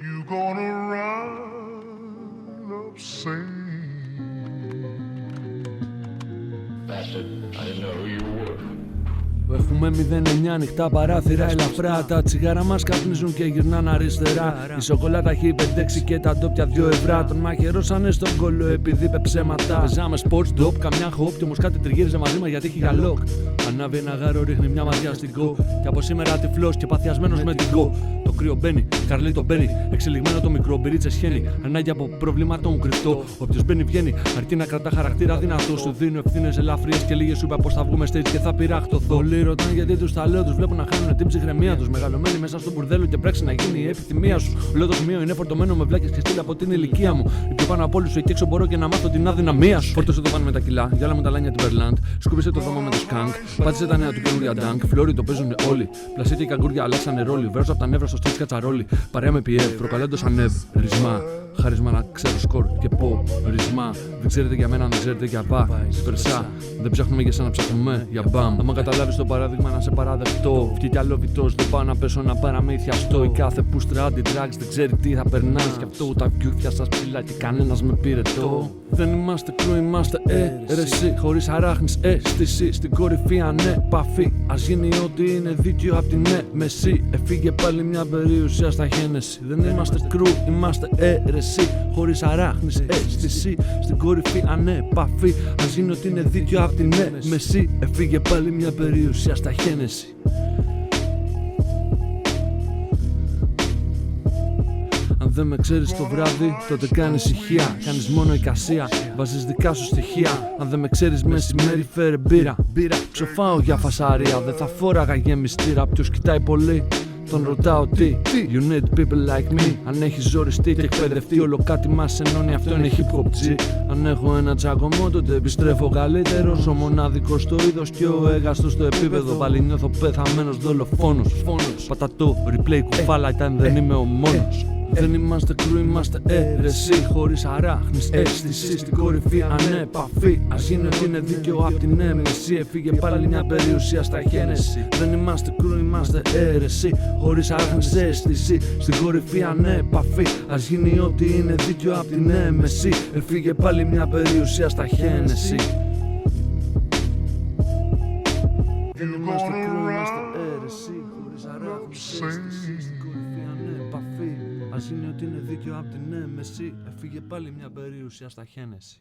You gonna rise up singing. Bastard, I didn't know who you were. Έχουμε 09 ανοιχτά παράθυρα ελαφρά. Τα τσιγάρα μας καπνίζουν και γυρνάνε αριστερά. Η σοκολάτα έχει 5-6 και τα ντόπια 2 ευρώ. Τον μαχαιρώσανε στον κόλλο επειδή είπε ψέματα. Παίζαμε sports dope, καμιά hop κι όμως κάτι τριγύριζε μαζί μας γιατί έχει για lock. Ανάβει ένα γάρο, ρίχνει μια ματιά στην go. Και από σήμερα τυφλός και παθιασμένος με την go. Το κρύο μπαίνει, καρλί το μπαίνει. Εξελιγμένο το μικρό, μπυρίτσε σχένει. Ανάγκη από προβλήματο μου κρυφτό. Όποιος μπαίνει βγαίνει, αρκεί να κρατά χαρακτήρα δυνατό. Σου δίνω ευθύνες ελαφριές και λίγες σου είπα πως θα βγούμε stage και θα πειράχτωθώ. Πολλοί ρωτάνε γιατί τους τα λέω, τους βλέπω να χάνουν την ψυχραιμία τους. Μεγαλωμένοι μέσα στο μπουρδέλο και πράξει να γίνει η επιθυμία σου. Όλο το σημείο είναι φορτωμένο με βλάκες και στήλα από την ηλικία μου. Η πιο πάνω από όλους σου εκεί έξω μπορώ και να μάθω την αδυναμία σου. Φόρτωσε το πάνω με τα κιλά, γυάλα με τα λάνια του Berland. Σκούπισε το δρόμο με το σκάνκ. Πάτησε τα νέα του καινούρια ντάνκ. Φλόρι το παίζουν όλοι. Πλασίτη και καγκούρια αλλάξανε ρόλοι. Βέρος από τα νεύρα στο στρίτσι κατσαρόλι. Παρέα με πιέ, προκαλέντος ανέβ. Ρισμά. Χάρισμα να ξέρω σκορ και πω. Ρισμά. Δεν ξέρετε για μένα, δεν ξέρετε για πα. Σπερσά. Δεν ψάχνουμε για σένα, ψάχνουμε για μπαμ. Άμα καταλάβεις το παράδειγμα να σε παραδεχτώ. Βγει κι άλλο βιτός, δεν πάω να πέσω να παραμύθιαστώ. Η κάθε πούστρα anti-drugs δεν ξέρει τι θα περνάς. Γι' αυτό τα βιούθια σας ψηλά και κανένας με πυρετό. Δεν είμαστε κρού, είμαστε αίρεση. Χωρίς αράχνης αίσθηση. Στην κορυφή ανέπαφη. Ας γίνει ό,τι είναι δίκαιο απ' την μεσή. Έφυγε πάλι μια περιουσία στα Χένεση. Δεν είμαστε κρού, είμαστε αίρεση. Χωρίς αράχνης αίσθηση. Στην κορυφή ανέπαφη. Ας γίνει ό,τι είναι δίκαιο απ' την μεσή. Έφυγε πάλι μια περιουσία στα Χένεση. Αν δεν με ξέρεις το βράδυ, τότε κάνεις ησυχία. Κάνεις μόνο εικασία, βάζεις δικά σου στοιχεία. Αν δεν με ξέρεις μεσημέρι, φέρε μπύρα. Ψοφάω για φασαρία, δεν θα φόραγα γεμιστήρα. Ποιος κοιτάει πολύ, τον ρωτάω τι. You need people like me. Αν έχεις ζοριστεί και εκπαιδευτεί, όλο κάτι μας ενώνει, αυτό είναι hip hop G. Αν έχω ένα τσακωμό, τότε επιστρέφω καλύτερος. Ο μοναδικός στο είδος και ο έγαστος στο επίπεδο. Πάλι νιώθω πεθαμένος δολοφόνος. Πατατό, replay κουφάλα, ήταν δεν είμαι ο μόνος. Δεν είμαστε κρού, είμαστε αίρεση. Χωρίς αράχνης αίσθηση. Στην κορυφή ανέπαφη. Ας γίνει ότι είναι δίκαιο απ' την έμεση. Έφυγε πάλι μια περιουσία στα Χένεση. Δεν είμαστε κρού, είμαστε αίρεση. Χωρίς αράχνης αίσθηση. Στην κορυφή ανέπαφη. Ας γίνει ότι είναι δίκαιο απ' την έμεση. Έφυγε πάλι μια περιουσία στα Χένεση. Δεν είμαστε κρού, είμαστε αίρεση. Χωρίς αράχνης αίσθηση. Στην κορυφή ανέπαφη. Ας είναι ότι είναι δίκαιο απ' την έμεση. Έφυγε πάλι μια περιουσία στα Χένεση.